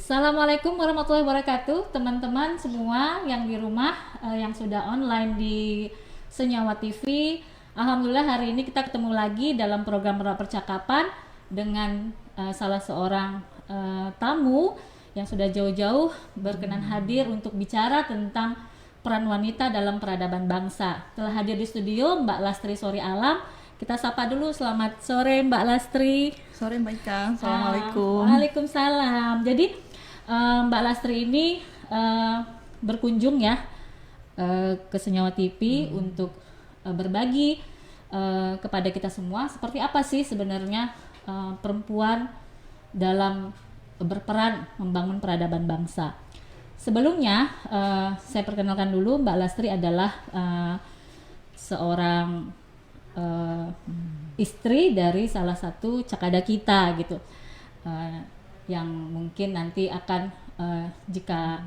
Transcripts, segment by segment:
Assalamualaikum warahmatullahi wabarakatuh, teman-teman semua yang di rumah, yang sudah online di Senyawa TV. Alhamdulillah hari ini kita ketemu lagi dalam program percakapan dengan salah seorang tamu yang sudah jauh-jauh berkenan hadir untuk bicara tentang peran wanita dalam peradaban bangsa. Telah hadir di studio Mbak Lastri Sori Alam. Kita sapa dulu, selamat sore Mbak Lastri. Sore Mbak Ika, Assalamualaikum. Waalaikumsalam. Jadi Mbak Lastri ini berkunjung ya ke Senyawa TV untuk berbagi kepada kita semua seperti apa sih sebenarnya perempuan dalam berperan membangun peradaban bangsa. Sebelumnya saya perkenalkan dulu, Mbak Lastri adalah seorang istri dari salah satu cakada kita gitu, yang mungkin nanti akan jika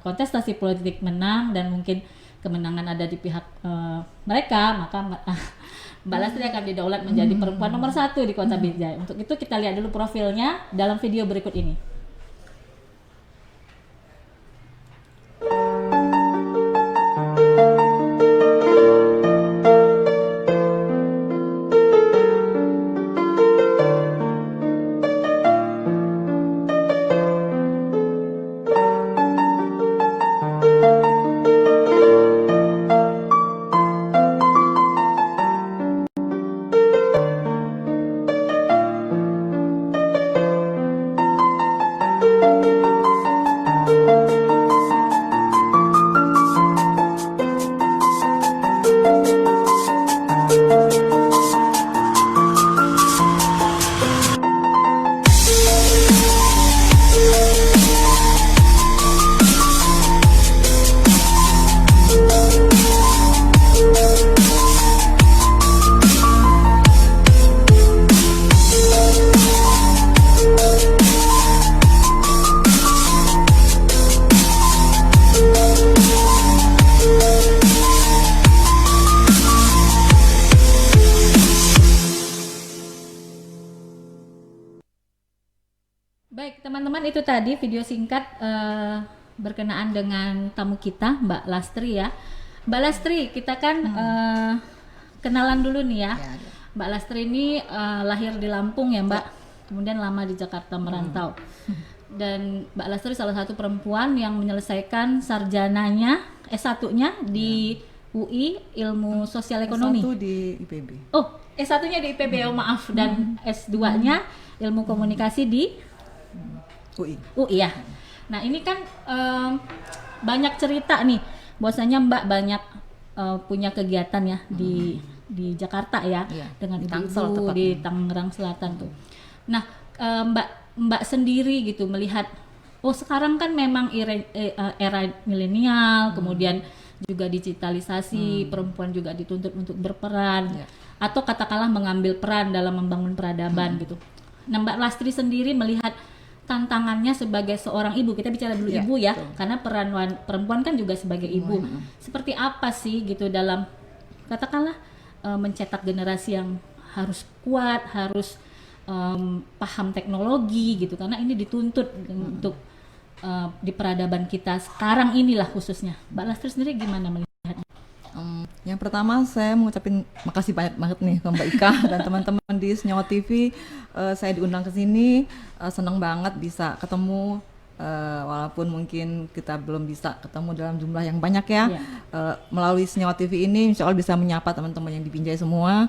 kontestasi politik menang dan mungkin kemenangan ada di pihak mereka, maka Mbak Lastri akan didaulat menjadi perempuan nomor 1 di Kota Binjai. Untuk itu kita lihat dulu profilnya dalam video berikut ini. Baik teman-teman, itu tadi video singkat berkenaan dengan tamu kita Mbak Lastri ya. Mbak Lastri, kita kan kenalan dulu nih ya. Mbak Lastri ini lahir di Lampung ya Mbak, kemudian lama di Jakarta merantau. Dan Mbak Lastri salah satu perempuan yang menyelesaikan sarjananya S1-nya di UI Ilmu Sosial Ekonomi. S1 di IPB. Oh, S1-nya di IPB, oh maaf, dan S2-nya Ilmu Komunikasi di UI ya. Nah ini kan banyak cerita nih, bahwasanya Mbak banyak punya kegiatan ya di Jakarta ya, dengan ibu-ibu di Tangerang Selatan tuh. Nah Mbak sendiri gitu melihat, oh sekarang kan memang era milenial, kemudian juga digitalisasi, perempuan juga dituntut untuk berperan atau katakanlah mengambil peran dalam membangun peradaban gitu. Nah Mbak Lastri sendiri melihat tantangannya sebagai seorang ibu, kita bicara dulu ibu ya, karena peran perempuan kan juga sebagai ibu. Seperti apa sih gitu dalam katakanlah mencetak generasi yang harus kuat, harus paham teknologi gitu, karena ini dituntut untuk di peradaban kita sekarang inilah khususnya. Mbak Lastri sendiri gimana melihatnya? Yang pertama saya mengucapkan makasih banyak banget nih ke Mbak Ika dan teman-teman di Senyawa TV. Saya diundang ke sini, senang banget bisa ketemu, walaupun mungkin kita belum bisa ketemu dalam jumlah yang banyak ya. Melalui Senyawa TV ini insya Allah bisa menyapa teman-teman yang di Binjai semua.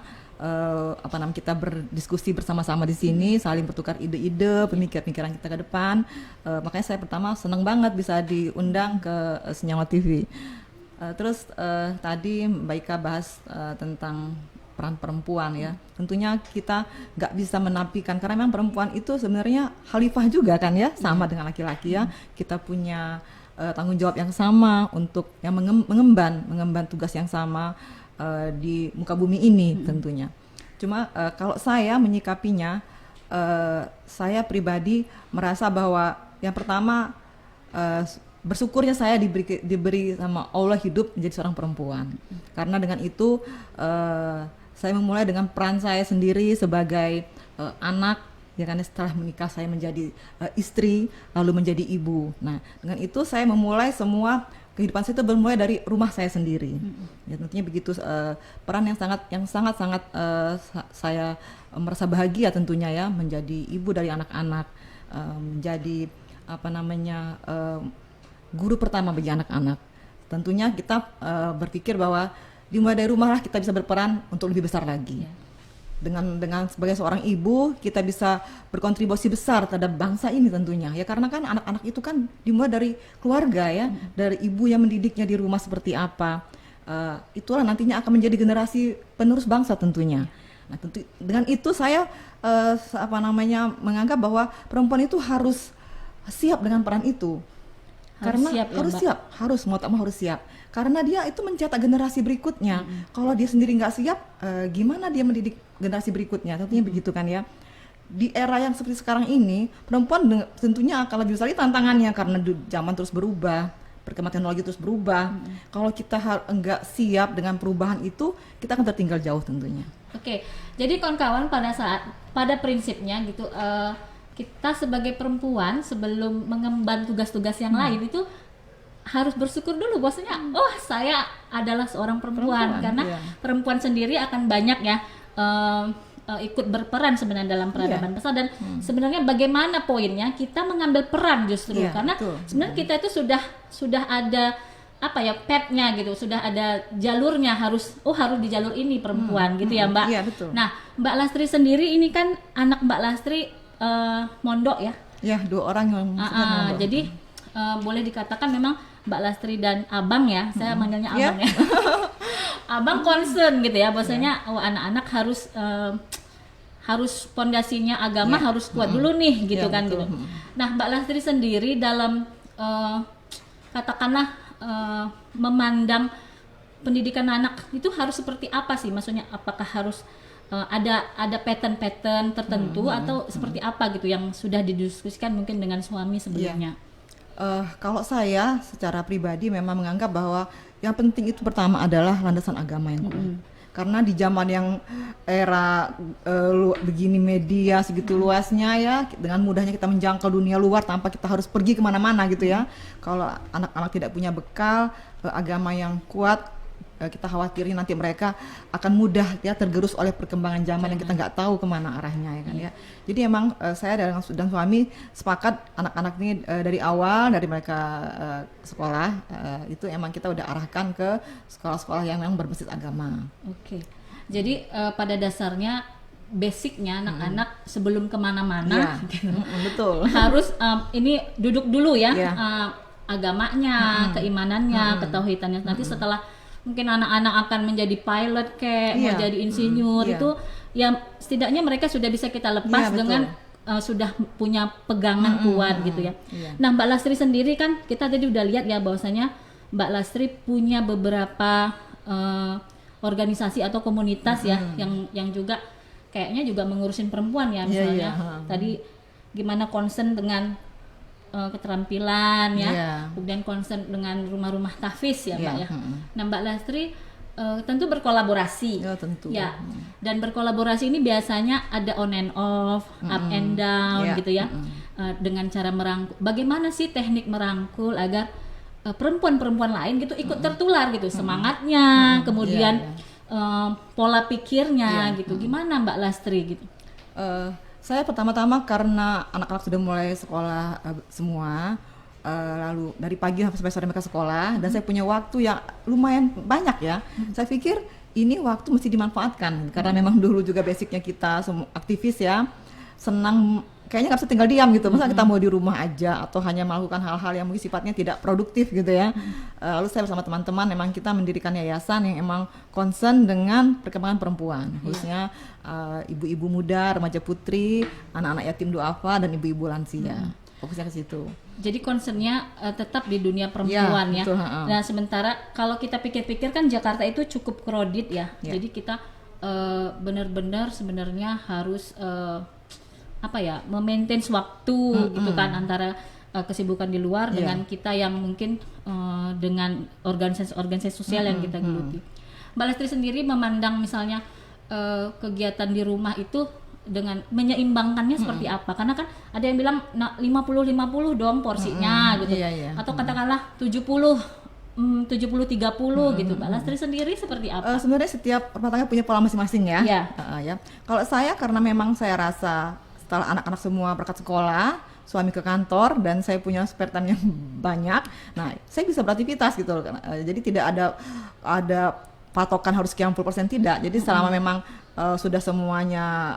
Kita berdiskusi bersama-sama di sini, saling bertukar ide-ide, pemikiran-pemikiran kita ke depan. Makanya saya pertama senang banget bisa diundang ke Senyawa TV. Terus tadi Mbak Ika bahas tentang peran perempuan ya. Tentunya kita nggak bisa menafikan karena memang perempuan itu sebenarnya khalifah juga kan ya, sama dengan laki-laki ya. Kita punya tanggung jawab yang sama untuk yang mengemban tugas yang sama di muka bumi ini tentunya. Cuma kalau saya menyikapinya, saya pribadi merasa bahwa yang pertama bersyukurnya saya diberi sama Allah hidup menjadi seorang perempuan. Karena dengan itu saya memulai dengan peran saya sendiri sebagai anak ya kan, setelah menikah saya menjadi istri, lalu menjadi ibu. Nah, dengan itu saya memulai semua kehidupan saya itu bermulai dari rumah saya sendiri. Ya, tentunya begitu, peran yang sangat saya merasa bahagia tentunya ya, menjadi ibu dari anak-anak, menjadi guru pertama bagi anak-anak. Tentunya kita berpikir bahwa dimulai dari rumah lah kita bisa berperan untuk lebih besar lagi. Dengan sebagai seorang ibu kita bisa berkontribusi besar terhadap bangsa ini tentunya ya, karena kan anak-anak itu kan dimulai dari keluarga ya, dari ibu yang mendidiknya di rumah seperti apa, itulah nantinya akan menjadi generasi penerus bangsa tentunya. Nah, tentu dengan itu saya menganggap bahwa perempuan itu harus siap dengan peran itu. Karena harus mau tak mau harus siap, karena dia itu mencetak generasi berikutnya. Kalau dia sendiri nggak siap, gimana dia mendidik generasi berikutnya? Tentunya begitu kan ya. Di era yang seperti sekarang ini, perempuan tentunya akan lebih besar tantangannya, karena zaman terus berubah, perkembangan teknologi terus berubah. Kalau kita nggak siap dengan perubahan itu, kita akan tertinggal jauh tentunya. Oke, jadi kawan-kawan, pada prinsipnya gitu, kita sebagai perempuan sebelum mengemban tugas-tugas yang lain itu harus bersyukur dulu bahwasanya saya adalah seorang perempuan karena perempuan sendiri akan banyak ya ikut berperan sebenarnya dalam peradaban besar. Dan sebenarnya bagaimana poinnya kita mengambil peran justru karena sebenarnya kita itu sudah ada petnya gitu, sudah ada jalurnya, harus di jalur ini perempuan gitu ya Mbak. Betul. Nah, Mbak Lastri sendiri ini kan anak Mbak Lastri mondok ya? Ya, 2 orang yang mondok. Jadi boleh dikatakan memang Mbak Lastri dan Abang ya, saya manggilnya Abang ya. Abang concern gitu ya, bahwasanya anak-anak harus pondasinya agama harus kuat dulu nih gitu kan betul. gitu. Nah, Mbak Lastri sendiri dalam katakanlah memandang pendidikan anak itu harus seperti apa sih? Maksudnya apakah harus ada pattern tertentu atau seperti apa gitu yang sudah didiskusikan mungkin dengan suami sebelumnya? Kalau saya secara pribadi memang menganggap bahwa yang penting itu pertama adalah landasan agama yang kuat. Karena di zaman yang era begini, media segitu luasnya ya, dengan mudahnya kita menjangkau dunia luar tanpa kita harus pergi kemana-mana gitu ya. Kalau anak-anak tidak punya bekal agama yang kuat, kita khawatirin nanti mereka akan mudah ya tergerus oleh perkembangan zaman yang kita nggak tahu kemana arahnya ya kan ya. Jadi emang saya dan suami sepakat anak-anak ini dari awal, dari mereka sekolah itu emang kita udah arahkan ke sekolah-sekolah yang memang berbasis agama. Oke. Jadi pada dasarnya basicnya anak-anak sebelum kemana-mana betul harus ini duduk dulu ya agamanya, keimanannya, ketauhidannya. Nanti setelah mungkin anak-anak akan menjadi pilot mau jadi insinyur itu ya setidaknya mereka sudah bisa kita lepas dengan sudah punya pegangan kuat gitu ya. Nah, Mbak Lastri sendiri kan kita tadi udah lihat ya bahwasanya Mbak Lastri punya beberapa organisasi atau komunitas ya yang juga kayaknya juga mengurusin perempuan ya, misalnya tadi gimana concern dengan keterampilan ya, kemudian concern dengan rumah-rumah tahfiz ya Mbak ya. Nah, Mbak Lastri tentu berkolaborasi tentu. Dan berkolaborasi ini biasanya ada on and off, up and down gitu ya, dengan cara merangkul. Bagaimana sih teknik merangkul agar perempuan-perempuan lain gitu ikut tertular gitu semangatnya, kemudian pola pikirnya gitu. Gimana Mbak Lastri gitu? Saya pertama-tama karena anak-anak sudah mulai sekolah semua, lalu dari pagi sampai sore mereka sekolah, dan saya punya waktu yang lumayan banyak ya. Saya pikir ini waktu mesti dimanfaatkan karena memang dulu juga basicnya kita semua aktivis ya, senang kayaknya nggak bisa tinggal diam gitu. Masa kita mau di rumah aja atau hanya melakukan hal-hal yang mungkin sifatnya tidak produktif gitu ya. Lalu saya bersama teman-teman memang kita mendirikan yayasan yang emang concern dengan perkembangan perempuan, khususnya ibu-ibu muda, remaja putri, anak-anak yatim duafa dan ibu-ibu lansia. Fokusnya ke situ. Jadi concernnya tetap di dunia perempuan ya. Betul, Nah, sementara kalau kita pikir-pikir kan Jakarta itu cukup crowded ya. Jadi kita benar-benar sebenarnya harus memaintain waktu gitu kan antara kesibukan di luar dengan kita yang mungkin dengan organisasi sosial yang kita geluti. Mbak Lastri sendiri memandang misalnya kegiatan di rumah itu dengan menyeimbangkannya seperti apa? Karena kan ada yang bilang 50-50 dong porsinya gitu. Iya. Atau katakanlah 70-30 gitu. Mbak Lastri sendiri seperti apa? Sebenarnya setiap rumah tangga punya pola masing-masing ya. Iya. Ya. Kalau saya karena memang saya rasa setelah anak-anak semua berangkat sekolah, suami ke kantor dan saya punya spare time yang banyak. Nah, saya bisa beraktivitas gitu loh. Jadi tidak ada patokan harus sekian puluh % tidak. Jadi selama memang sudah semuanya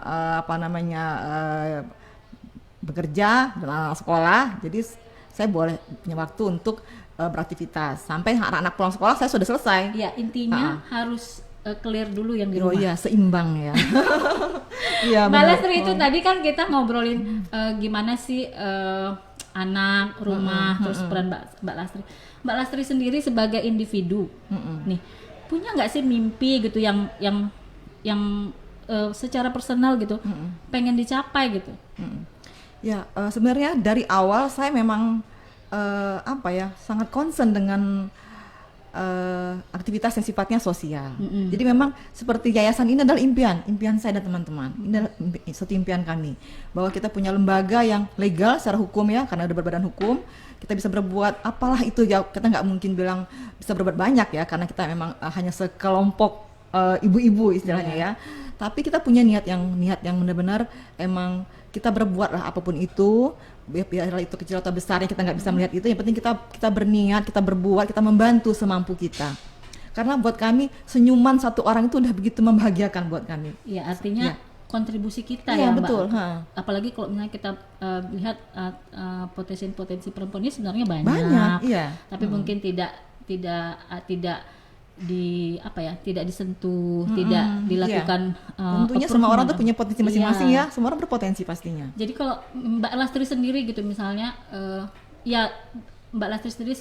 bekerja dan anak sekolah, jadi saya boleh punya waktu untuk beraktivitas sampai anak-anak pulang sekolah saya sudah selesai. Ya, intinya harus clear dulu yang di rumah. Oh iya, seimbang ya. Iya, Mbak Lastri itu tadi kan kita ngobrolin gimana sih anak, rumah, terus peran Mbak Lastri. Mbak Lastri sendiri sebagai individu, nih punya nggak sih mimpi gitu yang secara personal gitu, pengen dicapai gitu? Ya, sebenarnya dari awal saya memang sangat concern dengan aktivitas yang sifatnya sosial. Jadi memang seperti yayasan ini adalah impian saya dan teman-teman. Ini adalah satu impian kami bahwa kita punya lembaga yang legal secara hukum ya, karena ada berbadan hukum. Kita bisa berbuat apalah itu ya, kita nggak mungkin bilang bisa berbuat banyak ya, karena kita memang hanya sekelompok ibu-ibu istilahnya ya. Tapi kita punya niat yang benar-benar emang kita berbuat lah apapun itu, biar itu kecil atau besar, kita nggak bisa melihat itu. Yang penting kita berniat, kita berbuat, kita membantu semampu kita. Karena buat kami senyuman satu orang itu udah begitu membahagiakan buat kami. Iya, artinya kontribusi kita ya, ya, Mbak. Betul. Apalagi kalau misalnya kita lihat potensi perempuan ini sebenarnya banyak. Banyak, iya. Tapi mungkin tidak tidak disentuh, tidak dilakukan. Tentunya semua orang tuh punya potensi masing-masing ya. Semua orang berpotensi pastinya. Jadi kalau Mbak Lastri sendiri gitu misalnya, Mbak Lastri sendiri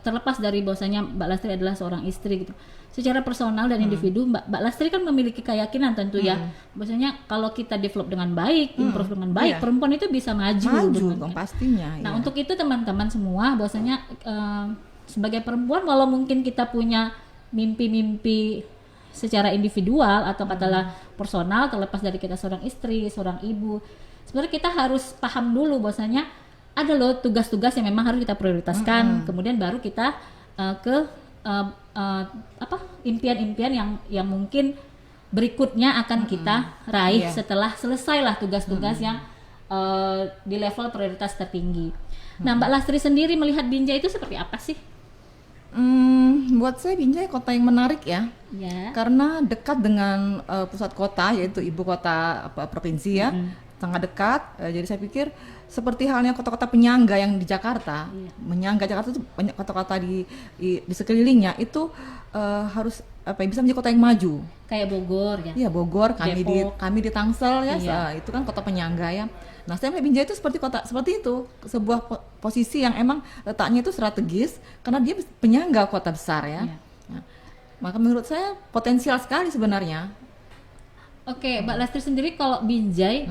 terlepas dari bahwasanya Mbak Lastri adalah seorang istri gitu, secara personal dan individu Mbak Lastri kan memiliki keyakinan tentu ya, bahwasanya kalau kita develop dengan baik, improve dengan baik, perempuan itu bisa maju dong pastinya. Nah untuk itu teman-teman semua, bahwasanya sebagai perempuan walau mungkin kita punya mimpi-mimpi secara individual atau katakanlah personal, terlepas dari kita seorang istri, seorang ibu, sebenarnya kita harus paham dulu bahwasanya ada loh tugas-tugas yang memang harus kita prioritaskan, kemudian baru kita ke impian-impian yang mungkin berikutnya akan kita raih setelah selesailah tugas-tugas yang di level prioritas tertinggi. Nah, Mbak Lastri sendiri melihat Binjai itu seperti apa sih? Buat saya Binjai kota yang menarik ya, karena dekat dengan pusat kota, yaitu ibu kota provinsi ya, sangat dekat. Jadi saya pikir seperti halnya kota-kota penyangga yang di Jakarta, menyangga Jakarta itu banyak kota-kota di sekelilingnya itu harus bisa menjadi kota yang maju. Kayak Bogor ya? Iya, Bogor, kami di Tangsel ya, itu kan kota penyangga ya. Nah, saya melihat Binjai itu seperti itu, sebuah posisi yang emang letaknya itu strategis karena dia penyangga kota besar ya. Nah, maka menurut saya potensial sekali sebenarnya. Oke, Mbak Lastri sendiri kalau Binjai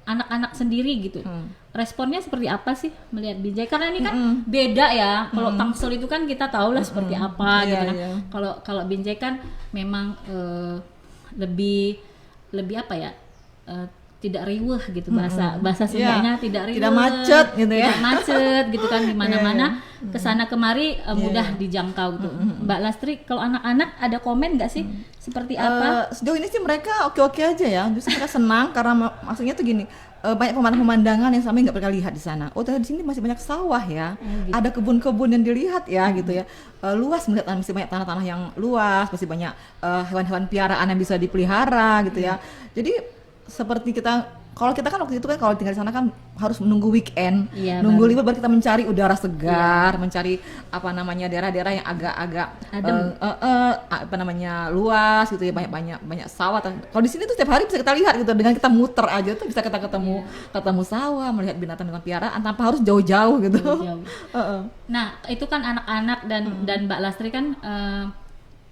anak-anak sendiri gitu, responnya seperti apa sih melihat Binjai? Karena ini kan beda ya. Kalau Tangsel itu kan kita tahu lah seperti apa gitu kan. Kalau Binjai kan memang lebih apa ya? Tidak riweh gitu, bahasa Sundanya tidak riweh, tidak macet gitu ya, tidak macet gitu kan, di mana-mana kesana kemari mudah dijangkau gitu. Mbak Lastri, kalau anak-anak ada komen nggak sih seperti apa? Sejauh ini sih mereka oke-oke aja ya, justru mereka senang karena maksudnya tuh gini, banyak pemandangan yang sampai nggak pernah lihat di sana. Oh, ternyata di sini masih banyak sawah ya, ada kebun-kebun yang dilihat ya gitu ya, luas melihat masih banyak tanah-tanah yang luas, masih banyak hewan-hewan piaraan yang bisa dipelihara gitu ya. Jadi seperti kalau kita kan waktu itu kan kalau tinggal di sana kan harus menunggu weekend, nunggu libur baru kita mencari udara segar, mencari daerah-daerah yang agak-agak luas gitu ya, banyak sawah. Kalau di sini tuh setiap hari bisa kita lihat gitu, dengan kita muter aja tuh bisa kita ketemu sawah, melihat binatang piaraan tanpa harus jauh-jauh gitu. Nah, itu kan anak-anak dan Mbak Lastri kan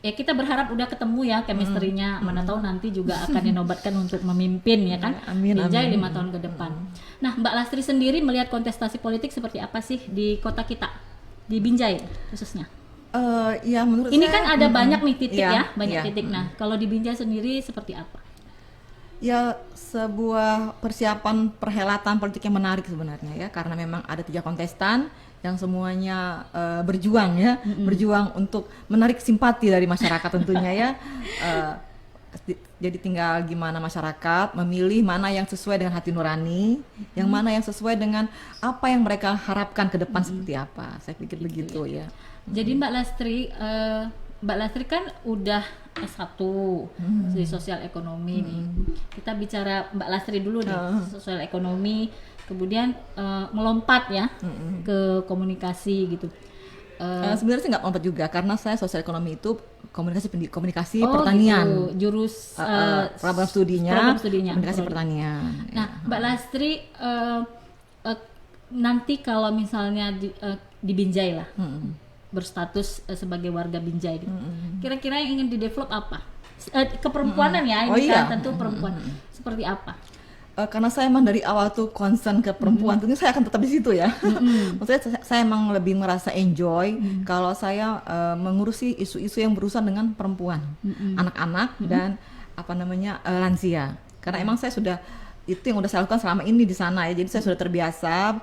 kita berharap udah ketemu ya chemistry-nya, mana tahu nanti juga akan dinobatkan untuk memimpin ya kan, Binjai 5 tahun ke depan. Nah, Mbak Lastri sendiri melihat kontestasi politik seperti apa sih di kota kita, di Binjai khususnya? Ya menurut ini saya, kan ada banyak nih titik banyak titik. Nah, kalau di Binjai sendiri seperti apa? Ya, sebuah persiapan perhelatan politik yang menarik sebenarnya ya, karena memang ada 3 kontestan yang semuanya berjuang ya, berjuang untuk menarik simpati dari masyarakat tentunya ya. Eh, jadi tinggal gimana masyarakat memilih mana yang sesuai dengan hati nurani, yang mana yang sesuai dengan apa yang mereka harapkan ke depan seperti apa. Saya pikir begitu ya. Jadi Mbak Lastri kan udah S1 di sosial ekonomi nih. Kita bicara Mbak Lastri dulu nih, sosial ekonomi, kemudian melompat ya ke komunikasi gitu. Sebenarnya sih nggak lompat juga, karena saya sosial ekonomi itu komunikasi Oh, pertanian. gitu. Jurus Program studinya komunikasi pertanian. Nah, Mbak Lastri nanti kalau misalnya di Binjai lah, berstatus sebagai warga Binjai, gitu. Kira-kira yang ingin didevelop apa? Keperempuanan ya, ini kan tentu perempuan. Seperti apa? Karena saya emang dari awal tuh concern ke perempuan, tentunya saya akan tetap di situ ya. Maksudnya saya emang lebih merasa enjoy kalau saya mengurusi isu-isu yang berurusan dengan perempuan, anak-anak dan lansia. Karena emang saya sudah itu yang udah saya lakukan selama ini di sana ya. Jadi saya sudah terbiasa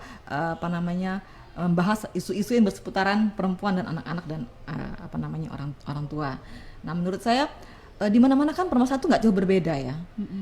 membahas isu-isu yang berseputaran perempuan dan anak-anak dan orang tua. Nah, menurut saya di mana-mana kan permasalahan itu nggak jauh berbeda ya.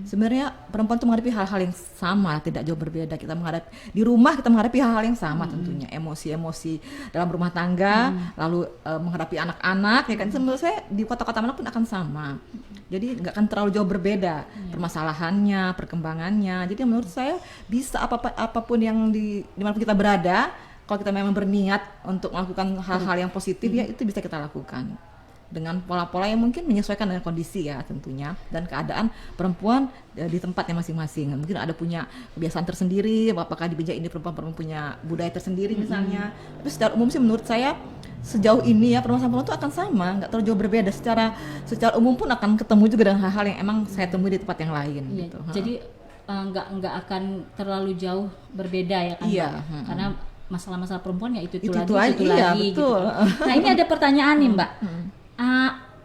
Sebenarnya perempuan itu menghadapi hal-hal yang sama, tidak jauh berbeda. Kita menghadapi di rumah, kita menghadapi hal-hal yang sama tentunya, emosi-emosi dalam rumah tangga, lalu menghadapi anak-anak ya kan. Menurut saya di kota-kota mana pun akan sama. Jadi nggak akan terlalu jauh berbeda permasalahannya, perkembangannya. Jadi menurut saya bisa apapun yang dimanapun kita berada, kalau kita memang berniat untuk melakukan hal-hal yang positif ya itu bisa kita lakukan dengan pola-pola yang mungkin menyesuaikan dengan kondisi ya tentunya dan keadaan perempuan di tempatnya masing-masing. Mungkin ada punya kebiasaan tersendiri, apakah di Binjai ini perempuan punya budaya tersendiri misalnya. Tapi secara umum sih menurut saya sejauh ini ya permasalahan itu akan sama, nggak terlalu jauh berbeda. Secara umum pun akan ketemu juga dengan hal-hal yang emang saya temui di tempat yang lain. Iya, gitu. Jadi nggak akan terlalu jauh berbeda ya kan? Iya. Karena masalah-masalah perempuan ya itu lagi, iya, lagi. Betul. Gitu. Nah ini ada pertanyaan nih Mbak.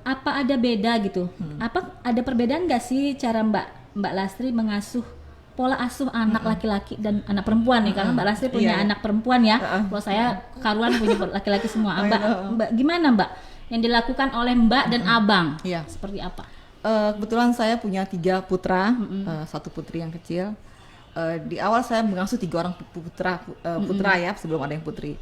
Apa ada beda gitu? Apa ada perbedaan nggak sih cara Mbak Lastri mengasuh pola asuh anak laki-laki dan anak perempuan nih? Karena Mbak Lastri punya anak perempuan ya. Kalau saya karuan punya laki-laki semua. Mbak gimana Mbak? Yang dilakukan oleh Mbak dan Abang? Seperti apa? Kebetulan saya punya 3 putra, 1 putri yang kecil. Di awal saya mengasuh 3 orang putra ya sebelum ada yang putri.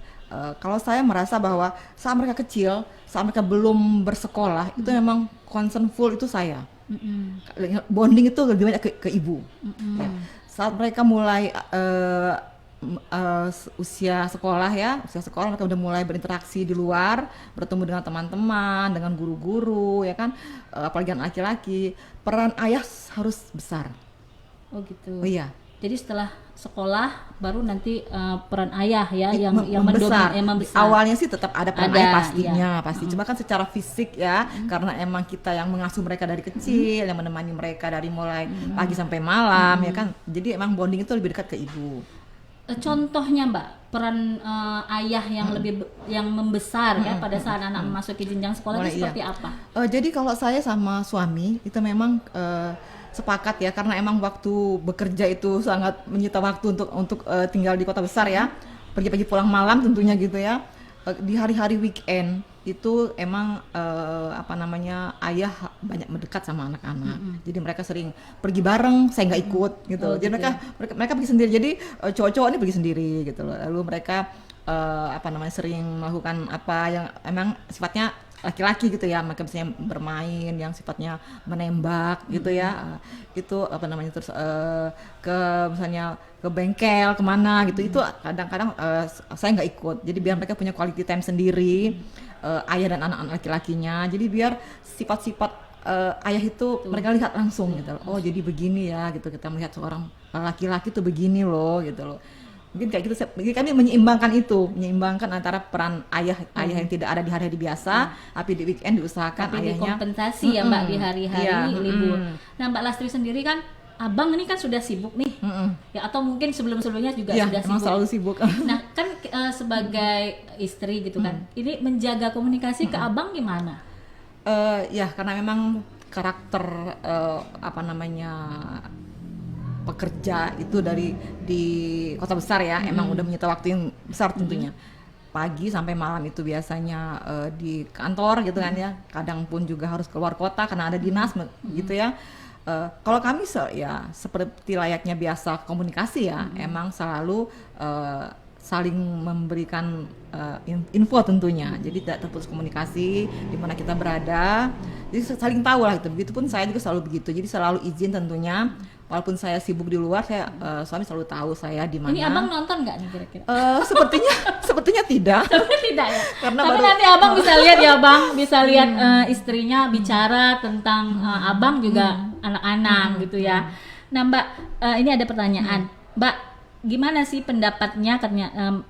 Kalau saya merasa bahwa saat mereka kecil, saat mereka belum bersekolah, itu memang concern full itu saya. Bonding itu lebih banyak ke ibu. Ya. Saat mereka mulai usia sekolah mereka udah mulai berinteraksi di luar, bertemu dengan teman-teman, dengan guru-guru, ya kan, apalagi anak laki-laki, peran ayah harus besar. Oh gitu. Oh iya. Jadi setelah sekolah baru nanti peran ayah ya yang membesar. membesar. Awalnya sih tetap ada peran ayah pastinya, pasti. Cuma kan secara fisik ya, karena emang kita yang mengasuh mereka dari kecil, yang menemani mereka dari mulai pagi sampai malam, ya kan. Jadi emang bonding itu lebih dekat ke ibu. Contohnya Mbak, peran ayah yang yang membesar ya pada saat anak memasuki jenjang sekolah itu seperti apa? Jadi kalau saya sama suami itu memang sepakat ya, karena emang waktu bekerja itu sangat menyita waktu untuk tinggal di kota besar ya, pagi-pagi pulang malam tentunya gitu ya. Di hari-hari weekend itu emang ayah banyak mendekat sama anak-anak. Jadi mereka sering pergi bareng, saya nggak ikut gitu. Oh, jadi gitu. mereka pergi sendiri. Jadi cowok-cowok ini pergi sendiri gitu loh. Lalu mereka sering melakukan apa yang emang sifatnya laki-laki gitu ya, mereka biasanya bermain yang sifatnya menembak gitu ya, itu terus misalnya ke bengkel kemana gitu, itu kadang-kadang saya nggak ikut, jadi biar mereka punya quality time sendiri, ayah dan anak-anak laki-lakinya, jadi biar sifat-sifat ayah itu mereka lihat langsung gitu loh. Oh jadi begini ya gitu, kita melihat seorang laki-laki tuh begini loh gitu loh. Mungkin kayak gitu, kami menyeimbangkan antara peran ayah yang tidak ada di hari-hari biasa, tapi di weekend diusahakan tapi ayahnya dikompensasi ya Mbak di hari-hari libur. Nah Mbak Lastri sendiri kan, Abang ini kan sudah sibuk nih, ya atau mungkin sebelum-sebelumnya juga sudah sibuk. Selalu sibuk. Nah kan sebagai istri gitu kan, ini menjaga komunikasi ke Abang gimana? Ya karena memang karakter apa namanya pekerja itu di kota besar ya, emang udah menyita waktu yang besar tentunya. Pagi sampai malam itu biasanya di kantor gitu kan ya. Kadang pun juga harus keluar kota karena ada dinas gitu ya. Kalau kami ya seperti layaknya biasa komunikasi ya, emang selalu saling memberikan info tentunya. Jadi tidak terputus komunikasi di mana kita berada. Jadi saling tahu lah gitu. Begitupun saya juga selalu begitu. Jadi selalu izin tentunya. Walaupun saya sibuk di luar, suami selalu tahu saya di mana. Ini abang nonton nggak nih kira-kira? Sepertinya tidak. Sepertinya tidak ya. Karena tapi nanti abang bisa lihat ya bang, bisa lihat istrinya bicara tentang abang juga anak-anak gitu ya. Nah Mbak, ini ada pertanyaan, Mbak, gimana sih pendapatnya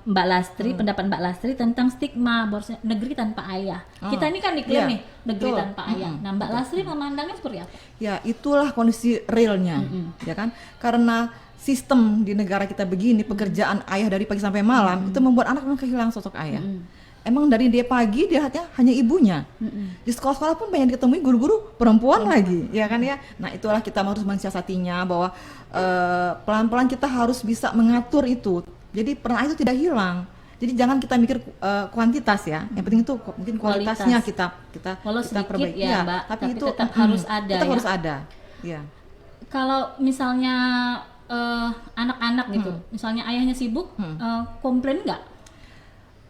Mbak Lastri, pendapat Mbak Lastri tentang stigma bahwa negeri tanpa ayah? Kita ini kan diklaim nih negeri tanpa ayah. Nah Mbak Lastri memandangnya seperti apa? Ya itulah kondisi realnya, ya kan? Karena sistem di negara kita begini, pekerjaan ayah dari pagi sampai malam itu membuat anak memang kehilangan sosok ayah. Emang dari dia pagi dia hanya ibunya. Di sekolah-sekolah pun banyak ditemui guru-guru perempuan lagi, ya kan ya. Nah itulah kita harus mensiasatinya bahwa pelan-pelan kita harus bisa mengatur itu. Jadi peran ayah itu tidak hilang. Jadi jangan kita mikir kuantitas ya. Yang penting itu mungkin kualitasnya kita perbaiki ya, Mbak, tapi itu tetap harus ada. Tetap ya? harus ada. Ya. Kalau misalnya anak-anak gitu, misalnya ayahnya sibuk, komplain nggak?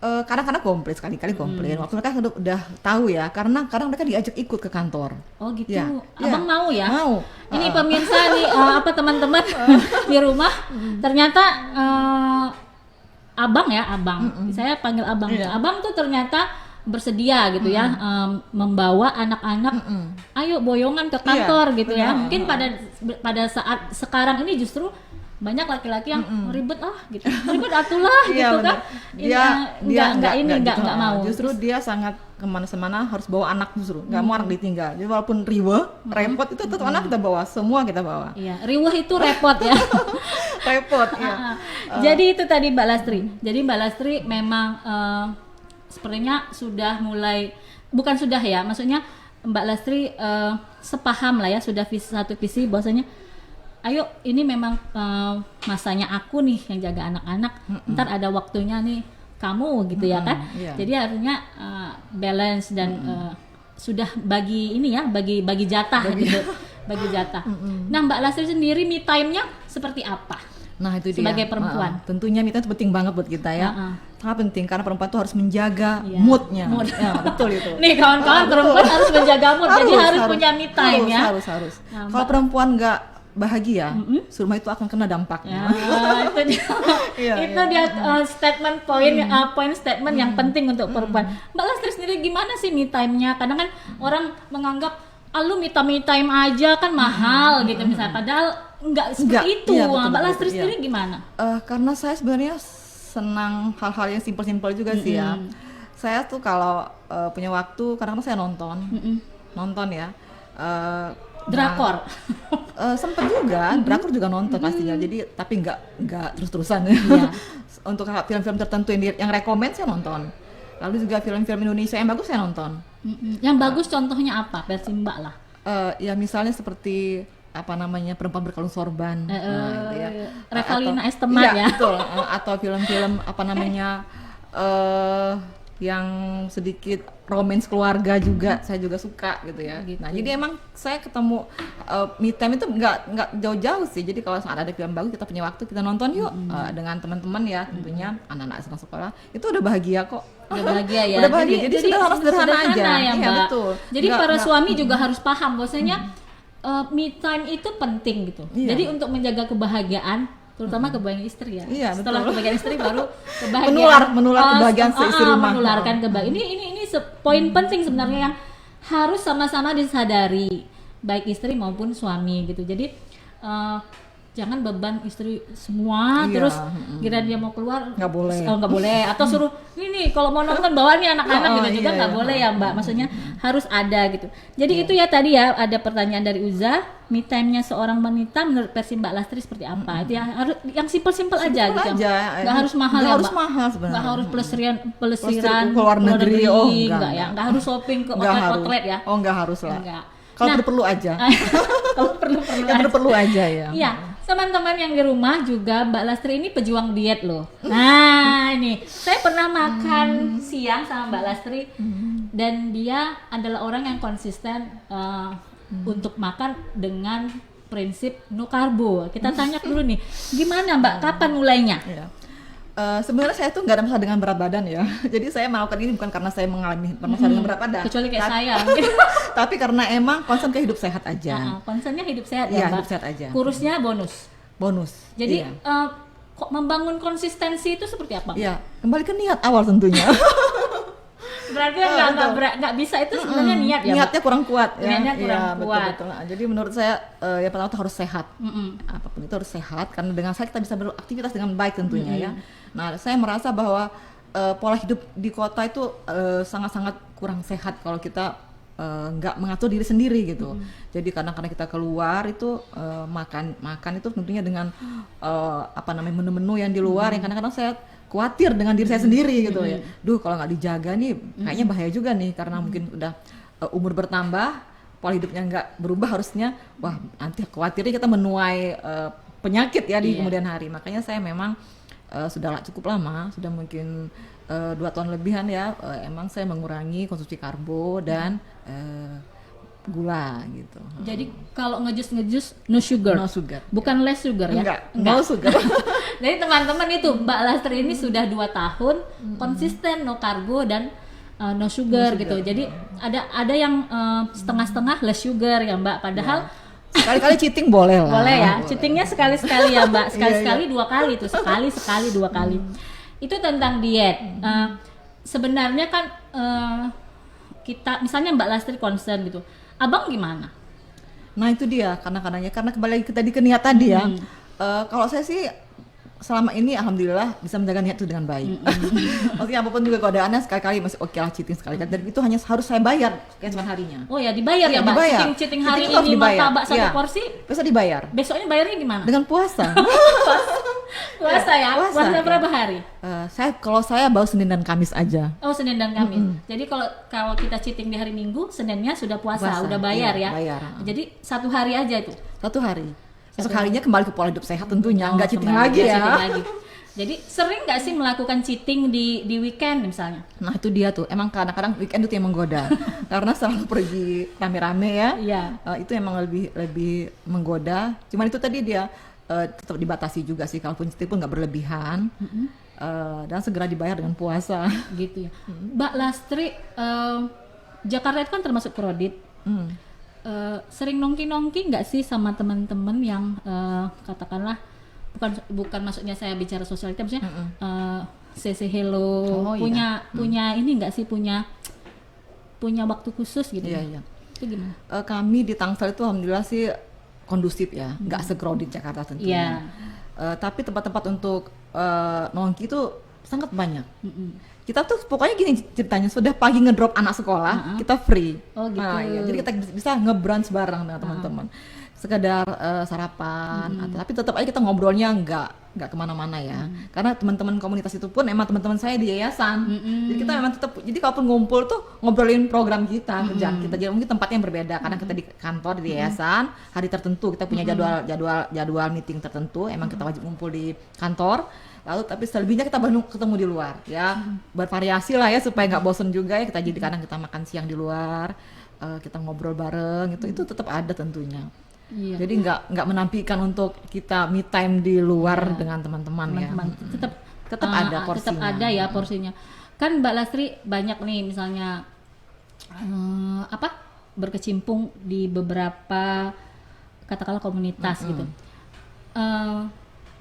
Kadang-kadang komplain, sekali-kali komplain. Waktu mereka udah tahu ya, karena kadang mereka diajak ikut ke kantor. Oh gitu. Ya, Abang mau ya? Mau. Ini pemirsa nih, teman-teman di rumah, ternyata abang ya, abang. Saya panggil abang. Abang tuh ternyata bersedia gitu ya, membawa anak-anak, ayo boyongan ke kantor gitu ya. Mungkin pada saat sekarang ini justru banyak laki-laki yang ribet gitu, ribet atulah gitu kan. Dia nggak mau. Justru dia sangat kemana-mana harus bawa anak, justru nggak mau anak ditinggal. Jadi walaupun riweh, repot itu tetap anak kita bawa, semua kita bawa. Iya, riweh itu repot ya. Repot ya. Jadi itu tadi Mbak Lastri. Jadi Mbak Lastri memang sepertinya sudah mulai, bukan sudah ya, maksudnya Mbak Lastri sepaham lah ya, sudah satu visi bahwasanya ayo ini memang masanya aku nih yang jaga anak-anak, ntar ada waktunya nih kamu gitu ya kan. Jadi artinya balance dan sudah bagi ini ya, bagi jatah gitu, bagi jatah. Nah Mbak Lastri sendiri me time-nya seperti apa? Nah itu dia. Sebagai perempuan. Tentunya me time itu penting banget buat kita ya. Sangat penting karena perempuan tuh harus menjaga moodnya. Ya, betul itu. Nih kawan-kawan, perempuan harus menjaga mood, jadi harus punya me time ya. Harus. Kalau perempuan nggak bahagia, rumah itu akan kena dampaknya. Ya, itu dia statement poin statement yang penting untuk perempuan. Mbak Lastri sendiri gimana sih me time-nya? Kadang kan orang menganggap lu me time aja kan mahal gitu misalnya, padahal enggak seperti itu. Iya, betul, Mbak Lastri sendiri gimana? Karena saya sebenarnya senang hal-hal yang simpel-simpel juga sih ya. Saya tuh kalau punya waktu kadang-kadang saya nonton ya. Drakor. Sempet juga, drakor juga nonton pastinya. Jadi tapi nggak terus-terusan ya. Untuk film-film tertentu yang rekomend saya nonton. Lalu juga film-film Indonesia yang bagus saya nonton. Yang bagus contohnya apa? Versi Mbak lah. Ya misalnya seperti apa namanya, Perempuan Berkalung Sorban. Gitu ya. Revalina S. Temat ya. Betul. Atau film-film apa namanya yang sedikit romance keluarga juga saya juga suka gitu ya. Nah jadi emang saya ketemu me time itu nggak jauh-jauh sih. Jadi kalau ada film bagus kita punya waktu kita nonton yuk dengan teman-teman ya, tentunya anak-anak sedang sekolah itu udah bahagia kok. Udah bahagia ya. Udah bahagia. Jadi sederhana aja ya, iya, Mbak. betul. Jadi para suami juga harus paham bahwasanya me time itu penting gitu. Jadi untuk menjaga kebahagiaan, terutama kebahagiaan istri ya. Iya, setelah betul. kebahagiaan istri baru kebahagiaan menular kebahagiaan seistri rumah. Menularkan kebahagiaan. Ini poin penting sebenarnya yang harus sama-sama disadari baik istri maupun suami gitu. Jadi jangan beban istri semua terus kira dia mau keluar nggak boleh atau suruh ini kalau mau nonton bawa nih anak-anak gitu juga nggak boleh ya Mbak, maksudnya harus ada gitu. Jadi itu ya tadi ya ada pertanyaan dari Uza, me time-nya seorang wanita menurut versi Mbak Lastri seperti apa? Itu ya harus yang simpel-simpel aja gitu, nggak harus mahal ya Mbak, harus mahal sebenarnya, nggak harus pelesiran ke luar negeri, nggak ya, nggak harus shopping ke outlet ya, nggak harus lah. Enggak. Kalau perlu aja. Kalau perlu-perlu Yang aja. perlu aja ya. Iya, teman-teman yang di rumah juga Mbak Lastri ini pejuang diet loh. Nah, ini saya pernah makan siang sama Mbak Lastri dan dia adalah orang yang konsisten untuk makan dengan prinsip no karbo. Kita tanya dulu nih, gimana Mbak? Kapan mulainya? Iya. Sebenarnya saya tuh nggak ada masalah dengan berat badan ya. Jadi saya melakukan ini bukan karena saya mengalami masalah dengan berat badan. Kecuali kayak Tapi- saya. Tapi karena emang concern ke hidup sehat aja. Concernnya hidup sehat Iya, ya Mbak. hidup sehat aja. Kurusnya bonus. Bonus. Jadi iya. kok membangun konsistensi itu seperti apa? Iya, kembali ke niat awal tentunya. Berarti betul. nggak bisa itu sebenarnya niat ya Mbak? Niatnya kurang kuat ya. Niatnya kurang Iya, kuat. Betul. Nah, jadi menurut saya yang pertama itu harus sehat. Mm-mm. Apapun itu harus sehat karena dengan sehat kita bisa beraktivitas dengan baik tentunya ya. Nah, saya merasa bahwa pola hidup di kota itu sangat-sangat kurang sehat kalau kita nggak mengatur diri sendiri gitu. Jadi kadang-kadang kita keluar itu makan itu tentunya dengan menu-menu yang di luar yang kadang-kadang saya khawatir dengan diri saya sendiri gitu ya. Duh, kalau nggak dijaga nih kayaknya bahaya juga nih karena mungkin udah umur bertambah, pola hidupnya nggak berubah harusnya. Wah, nanti khawatirnya kita menuai penyakit ya di kemudian hari. Makanya saya memang sudah cukup lama, sudah mungkin 2 tahun lebihan ya, emang saya mengurangi konsumsi karbo dan gula gitu. Jadi kalau ngejus no sugar. No sugar. Bukan less sugar ya? Enggak. No sugar. Jadi teman-teman itu Mbak Lastri ini sudah 2 tahun konsisten no karbo dan no sugar gitu. Jadi ada yang setengah-setengah less sugar ya Mbak. Padahal Sekali-kali cheating boleh lah. boleh ya. Cheatingnya sekali-sekali ya Mbak. Sekali-sekali Iya. 2 kali tuh. Sekali 2 kali. Itu tentang diet. Sebenarnya kan kita misalnya Mbak Lastri concern gitu. Abang gimana? Nah itu dia kadang-kadangnya karena kembali lagi ke tadi ke niat tadi ya. Kalau saya sih selama ini alhamdulillah bisa menjaga niat itu dengan baik. Maksudnya apapun juga godaannya sekali-kali masih oke lah cheating sekali-kali. Dan itu hanya harus saya bayar keesokan harinya. Oh ya dibayar ya Iya, Mbak? dibayar. Cheating hari Cheating itu harus ini dibayar. martabak 1 Iya. porsi, Bisa dibayar besoknya bayarnya gimana? dengan puasa. Puasa ya? puasa, Puasa ya. berapa hari? Kalau saya baru Senin dan Kamis aja. Oh Senin dan Kamis. Jadi kalau kita cheating di hari Minggu, Seninnya sudah puasa, Puasa, udah bayar iya, ya. bayar. Jadi 1 hari aja itu. 1 hari. Esok harinya kembali ke pola hidup sehat tentunya, nggak cheating kembali, lagi nggak ya. cheating lagi. Jadi sering nggak sih melakukan cheating di weekend misalnya? Nah itu dia tuh, emang kadang-kadang weekend itu yang menggoda. Karena selalu pergi rame-rame ya. Iya. Itu emang lebih menggoda. Cuman itu tadi dia tetap dibatasi juga sih, kalaupun cheating pun nggak berlebihan. Dan segera dibayar dengan puasa. Gitu ya. Mbak Lastri, Jakarta itu kan termasuk kredit. Sering nongki-nongki nggak sih sama teman-teman yang katakanlah bukan maksudnya saya bicara sosialita, maksudnya say hello, Oh, punya ini nggak sih punya waktu khusus gitu? Iya, iya. Itu gimana? Kami di Tangsel itu alhamdulillah sih kondusif ya, nggak se-crowded Jakarta tentunya. Tapi tempat-tempat untuk nongki itu sangat banyak. Kita tuh pokoknya gini ceritanya, sudah pagi ngedrop anak sekolah, kita free. Oh, gitu. Nah, iya. Jadi kita bisa nge-brunch bareng dengan teman-teman. Sekedar sarapan, tapi tetap aja kita ngobrolnya nggak kemana-mana ya. Karena teman-teman komunitas itu pun emang teman-teman saya di yayasan. Jadi kita memang tetap, jadi kalaupun ngumpul tuh ngobrolin program kita, kerjaan kita. Jadi mungkin tempatnya yang berbeda karena kita di kantor di yayasan, hari tertentu kita punya jadwal meeting tertentu, emang kita wajib ngumpul di kantor. Lalu tapi selebihnya kita baru ketemu di luar ya, bervariasi lah ya supaya nggak bosen juga ya. Kita jadi kadang kita makan siang di luar, kita ngobrol bareng, itu tetap ada tentunya. Iya. Jadi nggak menampikan untuk kita me time di luar dengan teman-teman ya. Tetap ada porsinya. Tetap ada ya porsinya. Kan Mbak Lastri banyak nih misalnya berkecimpung di beberapa katakanlah komunitas gitu.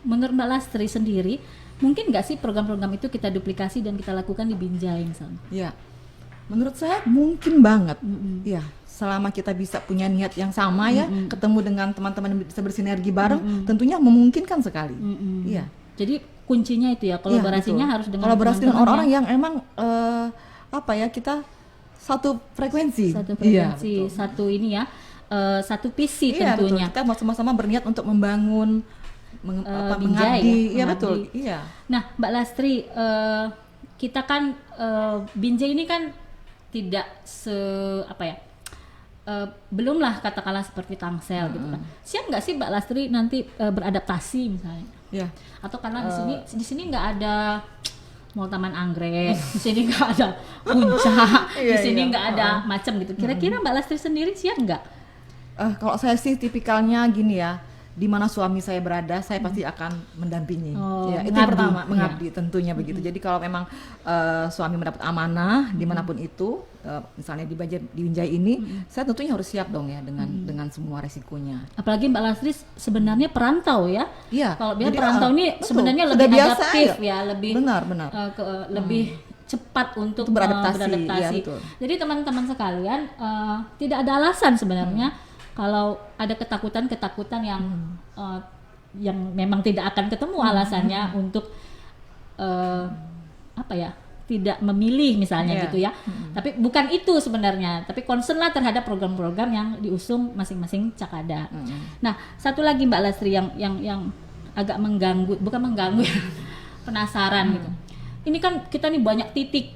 Menurut Mbak Lastri sendiri, mungkin nggak sih program-program itu kita duplikasi dan kita lakukan di Binjai misalnya? Ya, menurut saya mungkin banget. Ya, selama kita bisa punya niat yang sama ya, ketemu dengan teman-teman yang bisa bersinergi bareng, tentunya memungkinkan sekali. Iya. Jadi kuncinya itu ya, kolaborasinya Iya, harus dengan kolaborasi dengan teman-teman orang-orang yang emang kita satu frekuensi. satu Iya, frekuensi, betul. satu ini ya, satu visi Iya, betul. tentunya. Kita sama-sama berniat untuk membangun Binjai mengabdi. ya, Iya, mengabdi. betul. Iya. Nah, Mbak Lastri, kita kan Binjai ini kan tidak belumlah katakanlah seperti Tangsel gitu kan. Siap nggak sih Mbak Lastri nanti beradaptasi misalnya? Ya. Atau karena di sini nggak ada Mall Taman Anggrek, di sini nggak ada puncak, di sini nggak ada macam gitu. Kira-kira Mbak Lastri sendiri siap nggak? Kalau saya sih tipikalnya gini ya, di mana suami saya berada, saya pasti akan mendampingi. Ya, itu yang pertama, mengabdi tentunya begitu. Jadi kalau memang suami mendapat amanah dimanapun itu, misalnya di Binjai ini, saya tentunya harus siap dong ya dengan semua resikonya. Apalagi Mbak Lastri sebenarnya perantau ya. Iya. Kalau dia perantau ini sebenarnya lebih adaptif ya, lebih benar. Lebih cepat untuk beradaptasi. Ya, jadi teman-teman sekalian, tidak ada alasan sebenarnya kalau ada ketakutan yang memang tidak akan ketemu alasannya untuk tidak memilih misalnya gitu ya. Tapi bukan itu sebenarnya, tapi concern lah terhadap program-program yang diusung masing-masing Cakada. Nah, satu lagi Mbak Lastri yang agak mengganggu, bukan mengganggu ya, penasaran gitu. Ini kan kita nih banyak titik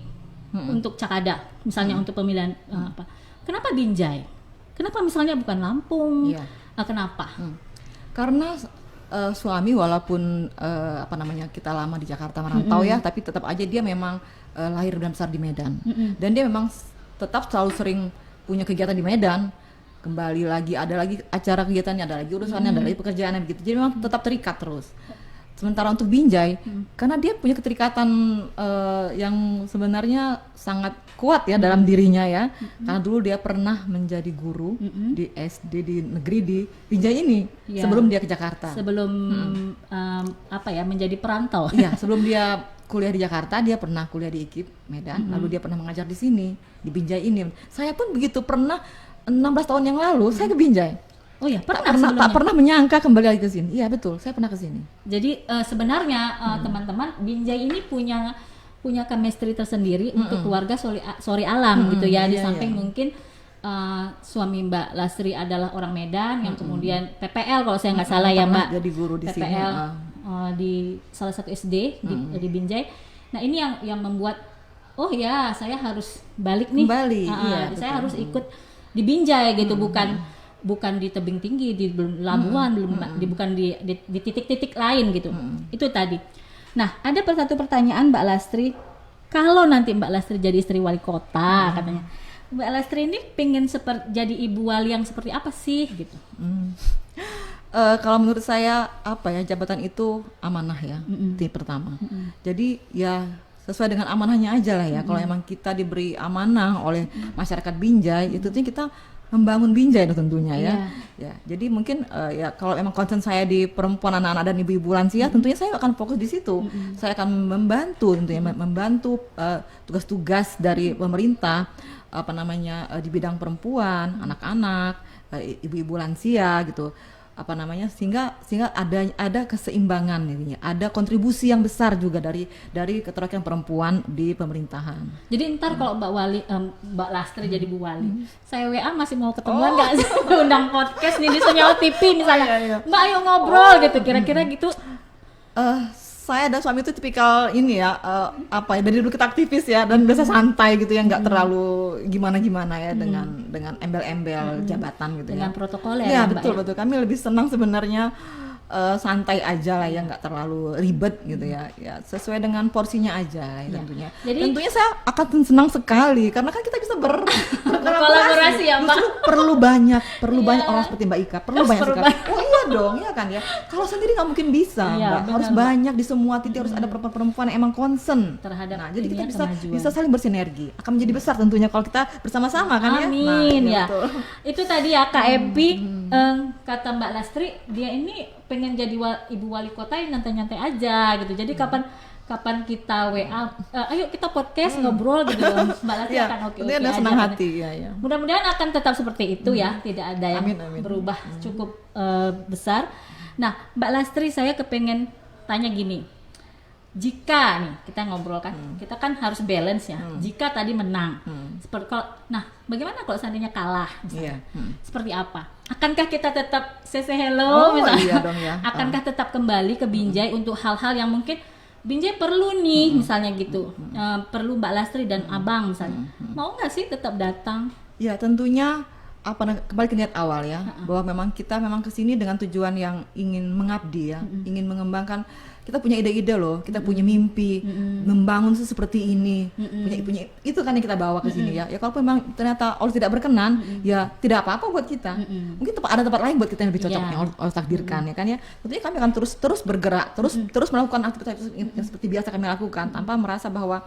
untuk Cakada, misalnya untuk pemilihan kenapa Binjai? Kenapa misalnya bukan Lampung? Kenapa? Karena suami walaupun kita lama di Jakarta merantau ya, tapi tetap aja dia memang lahir dan besar di Medan. Dan dia memang tetap selalu sering punya kegiatan di Medan. Kembali lagi, ada lagi acara kegiatannya, ada lagi urusannya, ada lagi pekerjaannya begitu. Jadi memang tetap terikat terus. Sementara untuk Binjai, karena dia punya keterikatan yang sebenarnya sangat kuat ya dalam dirinya ya. Karena dulu dia pernah menjadi guru di SD di negeri di Binjai ini sebelum dia ke Jakarta. Sebelum menjadi perantau. Iya, sebelum dia kuliah di Jakarta, dia pernah kuliah di IKIP Medan, lalu dia pernah mengajar di sini di Binjai ini. Saya pun begitu pernah 16 tahun yang lalu saya ke Binjai. Oh ya, tak pernah menyangka kembali lagi ke sini. Iya betul, saya pernah ke sini. Jadi sebenarnya teman-teman, Binjai ini punya chemistry tersendiri untuk keluarga Sori Alam gitu ya. Di samping mungkin suami Mbak Lastri adalah orang Medan yang kemudian PPL kalau saya nggak salah ya Mbak. Jadi guru di PPL sini. Di salah satu SD di Binjai. Nah ini yang membuat saya harus balik nih. Saya harus ikut di Binjai gitu, bukan di tebing tinggi, di Labuan, bukan di titik-titik lain gitu. Itu tadi. Nah, ada satu pertanyaan Mbak Lastri, kalau nanti Mbak Lastri jadi istri wali kota katanya, Mbak Lastri ini pengen jadi ibu wali yang seperti apa sih gitu? Kalau menurut saya jabatan itu amanah ya, itu pertama. Jadi ya sesuai dengan amanahnya aja lah ya. Kalau emang kita diberi amanah oleh masyarakat Binjai, itu tuh kita membangun Binjai tentunya ya. Ya, jadi mungkin kalau emang concern saya di perempuan, anak-anak dan ibu-ibu lansia, tentunya saya akan fokus di situ. Saya akan membantu tentunya membantu tugas-tugas dari pemerintah di bidang perempuan, anak-anak, ibu-ibu lansia gitu. Sehingga ada keseimbangan intinya, ada kontribusi yang besar juga dari keterwakilan perempuan di pemerintahan. Jadi ntar kalau Mbak Lastri jadi Bu Wali, saya WA masih mau ketemuan nggak sih? Undang podcast nih di Senyawa TV misalnya, Mbak ayo ngobrol gitu, kira-kira gitu. Saya dan suami itu tipikal ini ya, dari dulu kita aktivis ya, dan biasa santai gitu ya, nggak terlalu gimana ya dengan embel-embel jabatan gitu dengan ya. protokol ya betul. Kami lebih senang sebenarnya santai aja lah ya, nggak terlalu ribet gitu ya sesuai dengan porsinya aja lah ya, tentunya. Jadi, tentunya saya akan senang sekali karena kan kita bisa berkolaborasi ya Mbak. Perlu banyak orang seperti Mbak Ika, perlu banyak sekali. Oh iya dong ya kan ya, kalau sendiri nggak mungkin bisa Mbak. Harus banyak di semua titik, harus ada perempuan yang emang concern terhadap. Jadi kita bisa saling bersinergi, akan menjadi besar tentunya kalau kita bersama-sama kan ya. Amin ya. Itu tadi ya Kak Epi, kata Mbak Lastri, dia ini pengen jadi ibu wali kota yang nyantai-nyantai aja gitu. Jadi kapan kita WA, ayo kita podcast ngobrol gitu. Mbak Lastri akan oke aja. Senang hati ya. Mudah-mudahan akan tetap seperti itu ya, tidak ada yang berubah cukup besar. Nah, Mbak Lastri, saya kepengen tanya gini. Jika nih kita ngobrol kan, kita kan harus balance ya. Jika tadi menang, bagaimana kalau seandainya kalah? Seperti apa? Akankah kita tetap say hello misalnya? Iya dong ya. Akankah tetap kembali ke Binjai untuk hal-hal yang mungkin Binjai perlu nih misalnya gitu, perlu Mbak Lastri dan Abang misalnya. Mau nggak sih tetap datang? Ya tentunya kembali ke niat awal ya, bahwa memang kita memang kesini dengan tujuan yang ingin mengabdi ya, ingin mengembangkan. Kita punya ide-ide loh, kita punya mimpi, membangun seperti ini, punya itu kan yang kita bawa ke sini ya. Ya kalau memang ternyata Allah tidak berkenan, ya tidak apa-apa buat kita. Mungkin ada tempat lain buat kita yang lebih cocok yang Allah takdirkan ya kan ya. Tentunya kami akan terus bergerak, terus melakukan aktivitas yang seperti biasa kami lakukan tanpa merasa bahwa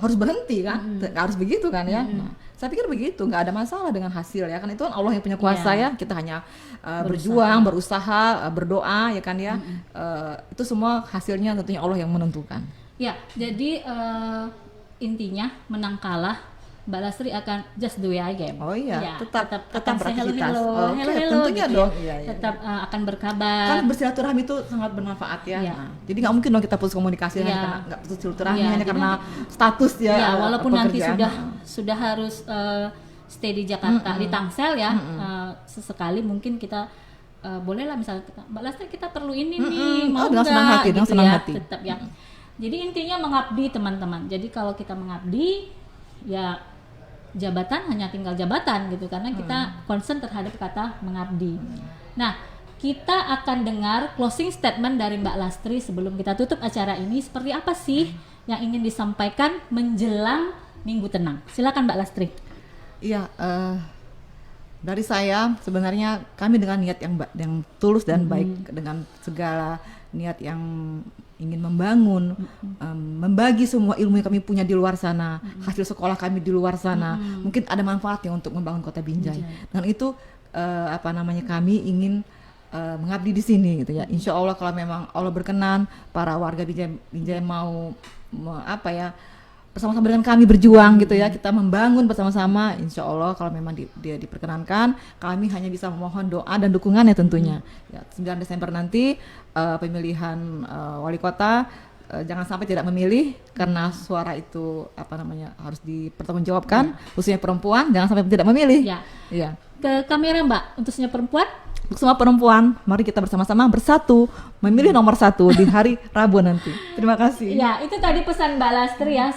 harus berhenti kan, nggak harus begitu kan ya. Nah, saya pikir begitu, nggak ada masalah dengan hasil ya kan, itu kan Allah yang punya kuasa ya, kita hanya berjuang, berusaha, berdoa ya kan ya. Itu semua hasilnya tentunya Allah yang menentukan. Ya, jadi intinya menang kalah Mbak Lastri akan just do it again. Oh iya, ya, tetap beraktivitas. Hello, tentunya gitu dong. Ya. Tetap akan berkabar. Kan bersilaturahmi itu sangat bermanfaat ya. Nah, jadi nggak mungkin dong kita putus komunikasi hanya karena nggak putus silaturahmi hanya karena status ya. Ya, walaupun nanti pekerjaan. sudah harus stay di Jakarta di Tangsel ya, sesekali mungkin kita bolehlah misalnya Mbak Lastri kita perlu ini nih, mau dengan senang hati, gitu senang ya, hati. tetap ya. Jadi intinya mengabdi teman-teman. Jadi kalau kita mengabdi ya jabatan hanya tinggal jabatan gitu, karena kita concern terhadap kata mengabdi. Nah, kita akan dengar closing statement dari Mbak Lastri sebelum kita tutup acara ini. Seperti apa sih yang ingin disampaikan menjelang Minggu Tenang? Silakan Mbak Lastri. Iya, dari saya sebenarnya kami dengan niat yang tulus dan baik, dengan segala niat yang ingin membangun, membagi semua ilmu yang kami punya di luar sana, hasil sekolah kami di luar sana, mungkin ada manfaatnya untuk membangun Kota Binjai. Dan itu kami ingin mengabdi di sini gitu ya. Insya Allah kalau memang Allah berkenan, para warga Binjai mau bersama-sama dengan kami berjuang gitu ya, kita membangun bersama-sama. Insya Allah kalau memang dia diperkenankan, kami hanya bisa memohon doa dan dukungannya tentunya. Ya, 9 Desember nanti pemilihan wali kota, jangan sampai tidak memilih karena suara itu harus dipertanggungjawabkan, khususnya perempuan jangan sampai tidak memilih. Ya. Ke kamera Mbak, untuk perempuan. Untuk semua perempuan, mari kita bersama-sama bersatu memilih nomor 1 di hari Rabu nanti. Terima kasih. Ya, itu tadi pesan Mbak Lastri ya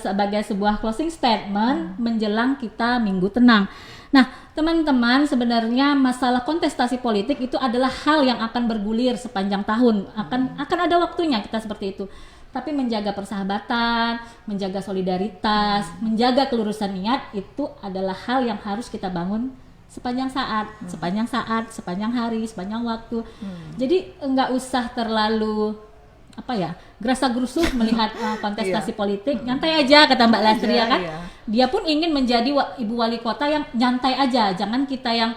sebagai sebuah closing statement menjelang kita Minggu Tenang. Nah, teman-teman, sebenarnya masalah kontestasi politik itu adalah hal yang akan bergulir sepanjang tahun. Akan ada waktunya kita seperti itu. Tapi menjaga persahabatan, menjaga solidaritas, menjaga kelurusan niat itu adalah hal yang harus kita bangun sepanjang sepanjang hari, sepanjang waktu. Jadi enggak usah terlalu gerasa-gerusuh melihat kontestasi politik. Nyantai aja kata Mbak Lastri ya kan. Dia pun ingin menjadi ibu wali kota yang nyantai aja. Jangan kita yang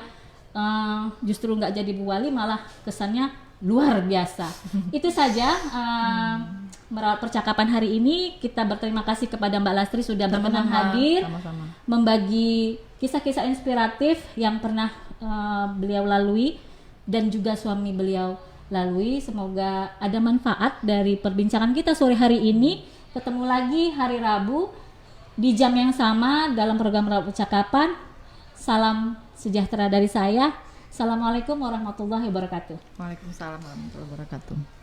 justru nggak jadi ibu wali malah kesannya luar biasa. Itu saja merawat percakapan hari ini. Kita berterima kasih kepada Mbak Lastri sudah berkenan hadir, membagi kisah-kisah inspiratif yang pernah beliau lalui dan juga suami beliau lalui. Semoga ada manfaat dari perbincangan kita sore hari ini. Ketemu lagi hari Rabu di jam yang sama dalam program Merawat Percakapan. Salam sejahtera dari saya. Assalamualaikum warahmatullahi wabarakatuh. Waalaikumsalam warahmatullahi wabarakatuh.